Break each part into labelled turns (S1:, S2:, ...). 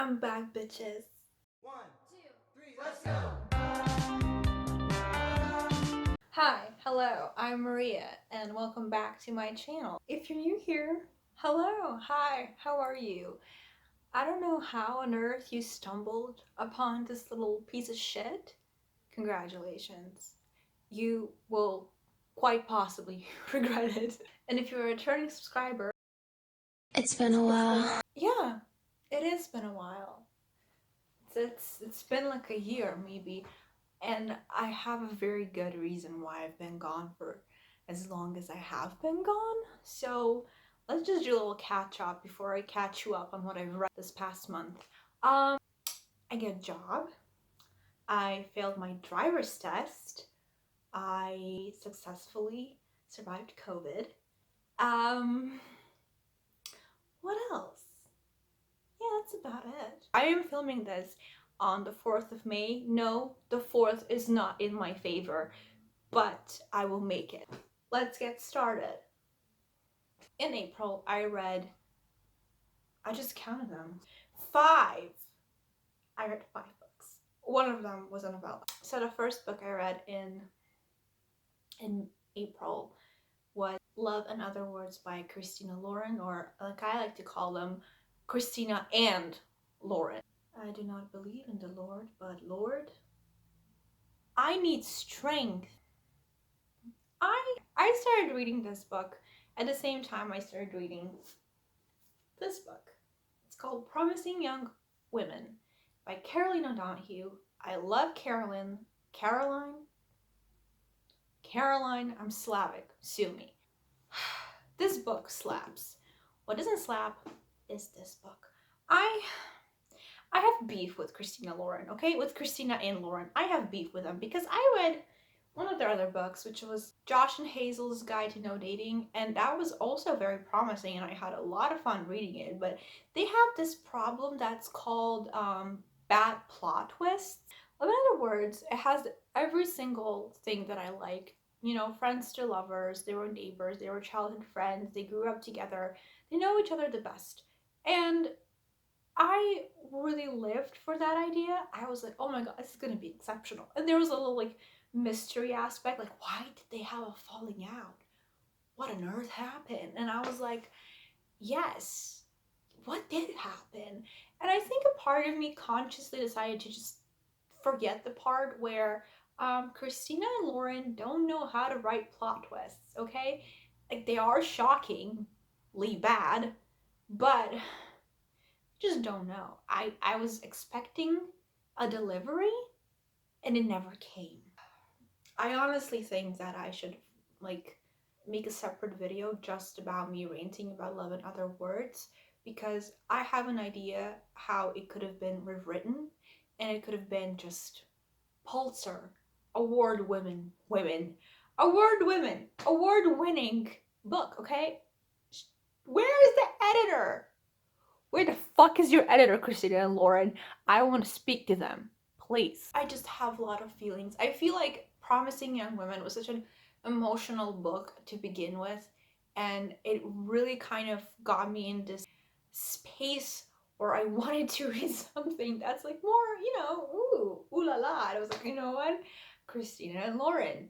S1: I'm back, bitches.
S2: One, two, three, let's go!
S1: Hi, hello, I'm Maria, and welcome back to my channel. If you're new here, hello, hi, how are you? I don't know how on earth you stumbled upon this little piece of shit. Congratulations. You will quite possibly regret it. And if you're a returning subscriber,
S3: It's been a while.
S1: yeah, it has been a while. It's been like a year maybe. And I have a very good reason why I've been gone for as long as I have been gone. So let's just do a little catch up before I catch you up on what I've read this past month. I get a job. I failed my driver's test. I successfully survived COVID. Um, what else? Yeah, that's about it. I am filming this on the 4th of May. No, the 4th is not in my favor, but I will make it. Let's get started. In April, I just counted them, 5. I read 5 books. One of them was a novella. So the first book I read in April was Love and Other Words by Christina Lauren, or like I like to call them, Christina and Lauren. I do not believe in the Lord, but Lord, I need strength. I started reading this book at the same time I started reading this book. It's called Promising Young Women by Caroline O'Donoghue. I love Caroline. Caroline, I'm Slavic, sue me. This book slaps. What doesn't slap is this book. I have beef with Christina Lauren, okay? With Christina and Lauren. I have beef with them because I read one of their other books, which was Josh and Hazel's Guide to No Dating, and that was also very promising, and I had a lot of fun reading it, but they have this problem that's called bad plot twists. In other words, it has every single thing that I like. You know, friends to lovers, they were neighbors, they were childhood friends, they grew up together, they know each other the best. And I really lived for that idea. I was like, oh my god, this is gonna be exceptional. And there was a little like mystery aspect, like why did they have a falling out? What on earth happened? And I was like, yes, what did happen? And I think a part of me consciously decided to just forget the part where Christina and Lauren don't know how to write plot twists, okay? Like they are shockingly bad, but just don't know. I was expecting a delivery and it never came. I honestly think that I should like make a separate video just about me ranting about Love and Other Words, because I have an idea how it could have been rewritten, and it could have been just Pulitzer award award-winning book, okay? Where is the editor? Where the fuck is your editor, Christina and Lauren? I want to speak to them, please. I just have a lot of feelings. I feel like Promising Young Women was such an emotional book to begin with, and it really kind of got me in this space where I wanted to read something that's like more, you know, ooh la la. And I was like, you know what? Christina and Lauren.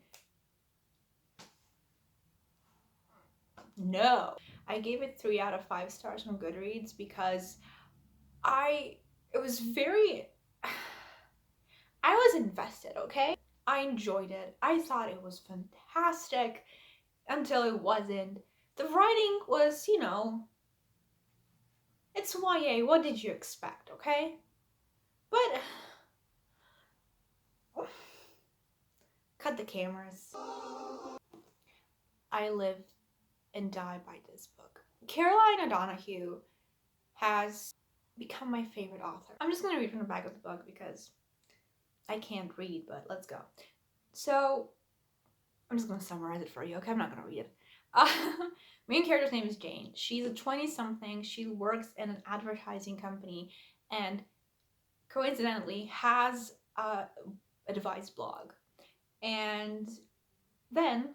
S1: No. I gave it 3 out of 5 stars on Goodreads because it was very, I was invested, okay? I enjoyed it. I thought it was fantastic until it wasn't. The writing was, you know, it's YA, what did you expect, okay? But, cut the cameras. I live and die by this book. Caroline O'Donoghue has become my favorite author. I'm just gonna read from the back of the book because I can't read, but let's go. So, I'm just gonna summarize it for you, okay? I'm not gonna read it. Main character's name is Jane. She's a 20-something. She works in an advertising company and coincidentally has a advice blog. And then,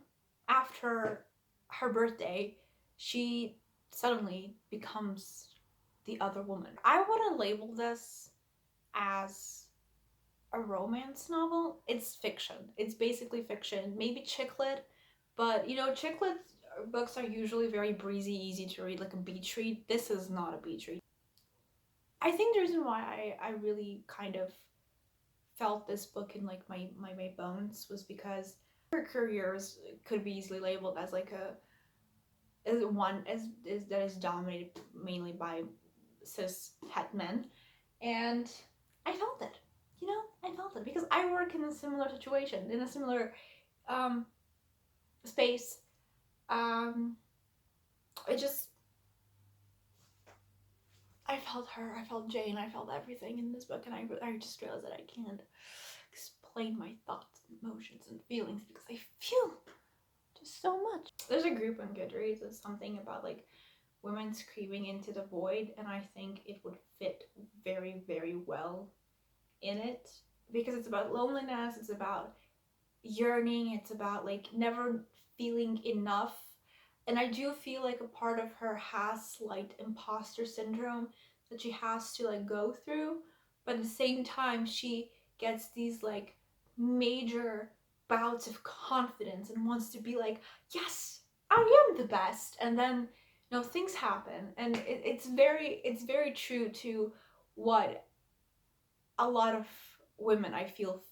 S1: after her birthday, she suddenly becomes the other woman. I wouldn't label this as a romance novel. It's fiction. It's basically fiction. Maybe chick lit, but chick lit books are usually very breezy, easy to read, like a beach read. This is not a beach read. I think the reason why I really kind of felt this book in like my bones was because her careers could be easily labeled as like as one as is that is dominated mainly by cis het men, and I felt it. I felt it because I work in a similar situation, in a similar um, space. Um, I just I felt her, I felt Jane, I felt everything in this book, and I just realized that I can't explain my thoughts, and emotions, and feelings because I feel just so much. There's a group on Goodreads that's something about like women screaming into the void, and I think it would fit very, very well in it because it's about loneliness, it's about yearning, it's about like never feeling enough. And I do feel like a part of her has slight imposter syndrome that she has to like go through, but at the same time she gets these like major bouts of confidence and wants to be like, yes, I am the best. And then things happen, and it's very true to what a lot of women I feel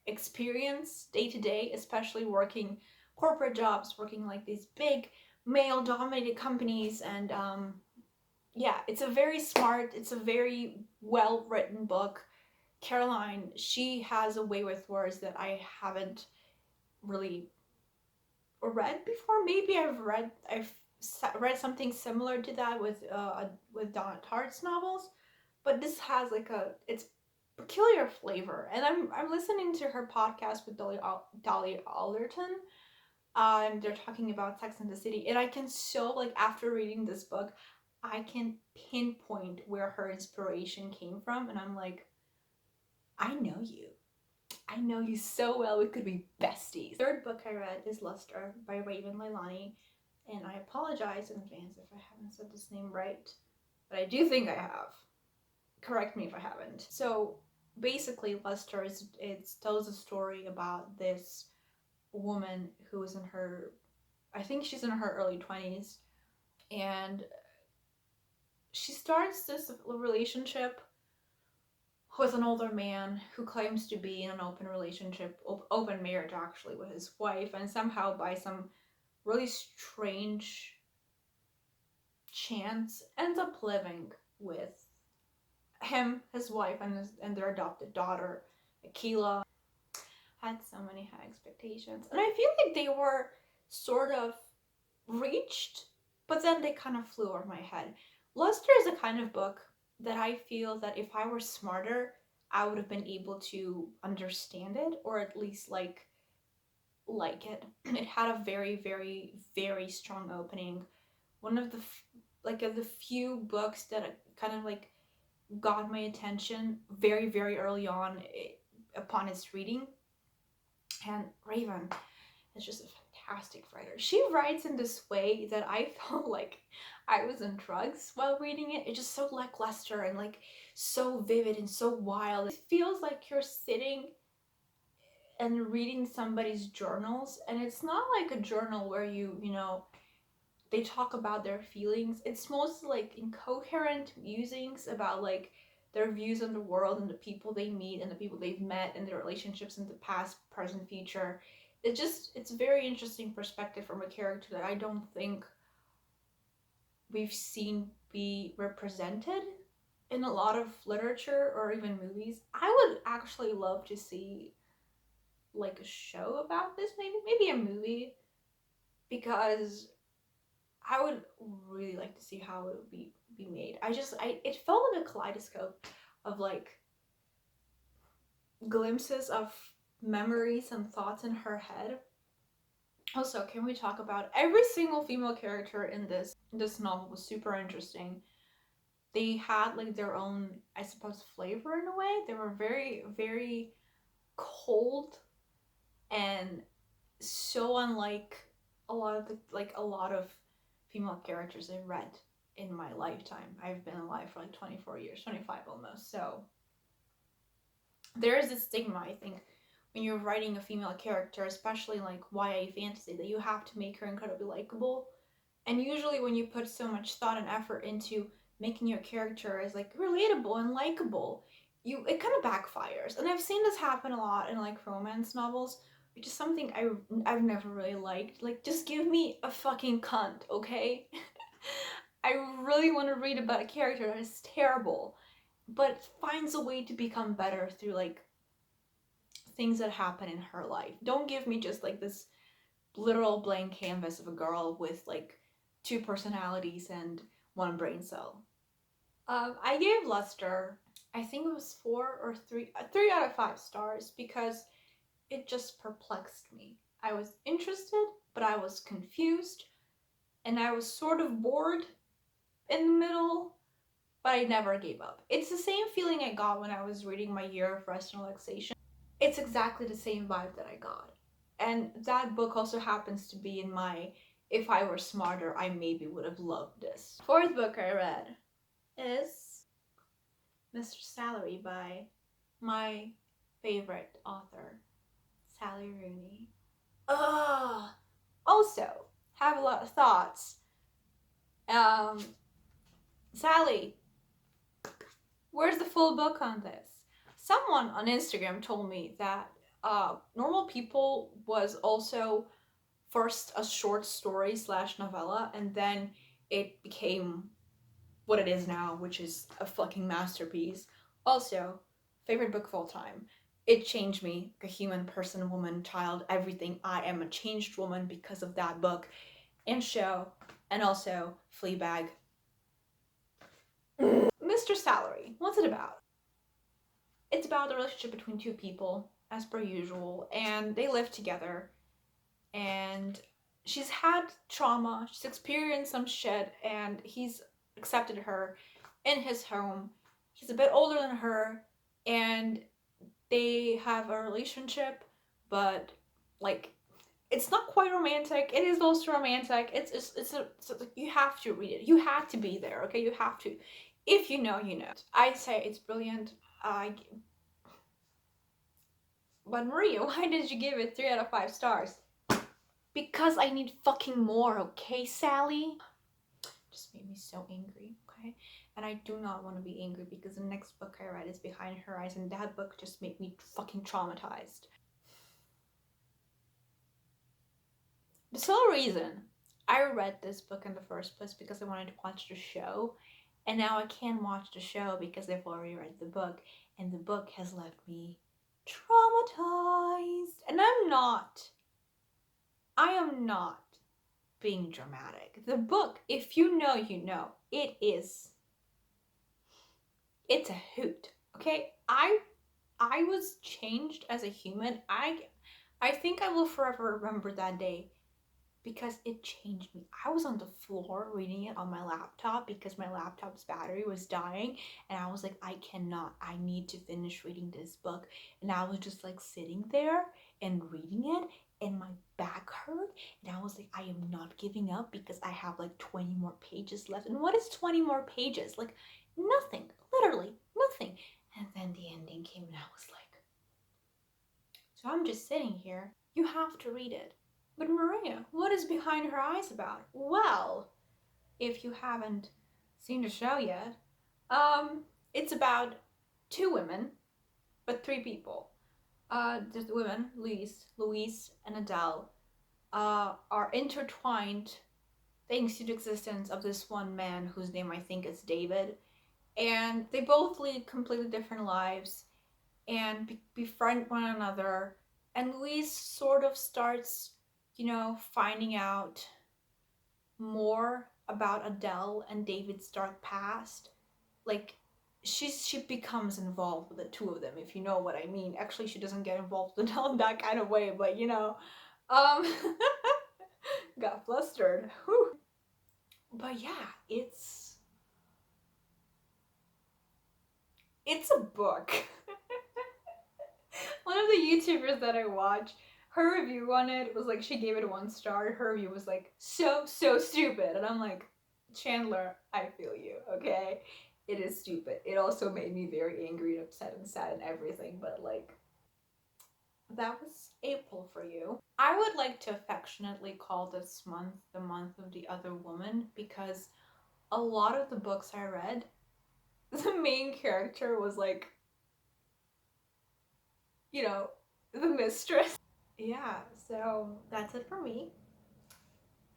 S1: experience day to day, especially working corporate jobs, working like these big male dominated companies. And yeah, it's a very smart, it's a very well written book. Caroline, she has a way with words that I haven't really read before. Maybe I've read something similar to that with Donna Tartt's novels, but this has like it's peculiar flavor. And I'm listening to her podcast with Dolly Alderton. They're talking about Sex and the City, and I can so like after reading this book, I can pinpoint where her inspiration came from, and I'm like, I know you. I know you so well. We could be besties. Third book I read is Luster by Raven Leilani, and I apologize in advance if I haven't said this name right, but I do think I have. Correct me if I haven't. So basically, Luster it tells a story about this woman who is in her, I think she's in her early 20s, and she starts this relationship with an older man who claims to be in an open relationship, open marriage actually, with his wife, and somehow by some really strange chance ends up living with him, his wife, and their adopted daughter, Akila. Had so many high expectations, and I feel like they were sort of reached, but then they kind of flew over my head. Luster is a kind of book that I feel that if I were smarter, I would have been able to understand it, or at least like it. It had a very, very, very strong opening. One of the like of the few books that kind of like got my attention very, very early on upon its reading. And Raven is just a fantastic writer. She writes in this way that I felt like I was on drugs while reading it. It's just so lackluster and like so vivid and so wild. It feels like you're sitting and reading somebody's journals, and it's not like a journal where they talk about their feelings. It's mostly like incoherent musings about like their views on the world and the people they meet and the people they've met and their relationships in the past, present, future. It's a very interesting perspective from a character that I don't think we've seen be represented in a lot of literature or even movies. I would actually love to see like a show about this, maybe a movie, because I would really like to see how it would be made. It felt like a kaleidoscope of like glimpses of memories and thoughts in her head. Also, can we talk about every single female character in this novel was super interesting. They had like their own, I suppose, flavor in a way. They were very, very cold and so unlike a lot of female characters I've read in my lifetime. I've been alive for like 24 years, 25 almost. So there is this stigma, I think, when you're writing a female character, especially like YA fantasy, that you have to make her incredibly likable. And usually when you put so much thought and effort into making your character as like relatable and likable, it kind of backfires. And I've seen this happen a lot in like romance novels, which is something I've never really liked. Like, just give me a fucking cunt, okay? I really want to read about a character that is terrible, but finds a way to become better through like things that happen in her life. Don't give me just like this literal blank canvas of a girl with like two personalities and one brain cell. I gave Luster, I think it was 3 out of 5 stars, because it just perplexed me. I was interested, but I was confused, and I was sort of bored in the middle, but I never gave up. It's the same feeling I got when I was reading My Year of Rest and Relaxation. It's exactly the same vibe that I got. And that book also happens to be in my if I were smarter, I maybe would have loved this. Fourth book I read is Mr. Salary by my favorite author, Sally Rooney. Ugh. Also, have a lot of thoughts. Sally, where's the full book on this? Someone on Instagram told me that Normal People was also first a short story slash novella, and then it became what it is now, which is a fucking masterpiece. Also, favorite book of all time. It changed me, like a human, person, woman, child, everything. I am a changed woman because of that book and show, and also Fleabag. Mr. Salary, what's it about? It's about the relationship between two people, as per usual, and they live together, and she's had trauma, she's experienced some shit, and he's accepted her in his home. He's a bit older than her, and they have a relationship, but like it's not quite romantic. It is also romantic. It's you have to read it. You have to be there, okay? You have to. If you know, you know. I'd say it's brilliant. But Maria, why did you give it 3 out of 5 stars? Because I need fucking more, okay, Sally? Just made me so angry, okay? And I do not want to be angry because the next book I read is Behind Her Eyes, and that book just made me fucking traumatized. The sole reason I read this book in the first place because I wanted to watch the show, and now I can't watch the show because I've already read the book, and the book has left me traumatized. And I am not being dramatic. The book, if you know, you know. It's a hoot. Okay? I was changed as a human. I think I will forever remember that day because it changed me. I was on the floor reading it on my laptop because my laptop's battery was dying, and I was like, I need to finish reading this book. And I was just like sitting there and reading it, and my back hurt, and I was like, I am not giving up because I have like 20 more pages left. And what is 20 more pages? Like nothing, literally nothing. And then the ending came, and I was like, so I'm just sitting here. You have to read it. But Maria, what is Behind Her Eyes about? Well, if you haven't seen the show yet, it's about 2 women, but 3 people. The women, Louise, and Adele, are intertwined thanks to the existence of this one man whose name I think is David. And they both lead completely different lives and befriend one another. And Louise sort of starts, finding out more about Adele and David's dark past. Like, she becomes involved with the 2 of them, if you know what I mean. Actually, she doesn't get involved with Adele in that kind of way, but got flustered. Whew. But yeah, it's a book. One of the YouTubers that I watch, her review on it was like, she gave it 1 star. Her review was like, so stupid. And I'm like, Chandler, I feel you, okay? It is stupid. It also made me very angry and upset and sad and everything, but like, that was April for you. I would like to affectionately call this month the month of the other woman because a lot of the books I read, the main character was like, you know, the mistress. Yeah, so that's it for me.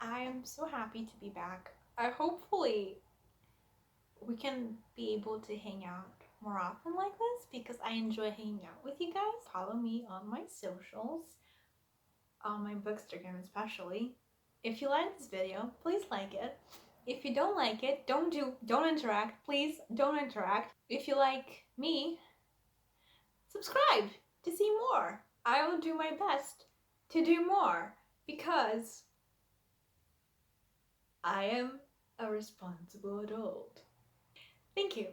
S1: I am so happy to be back. I hopefully we can be able to hang out more often like this because I enjoy hanging out with you guys. Follow me on my socials, on my bookstagram especially. If you like this video, please like it. If you don't like it, don't interact. Please don't interact. If you like me, subscribe to see more. I will do my best to do more because I am a responsible adult. Thank you.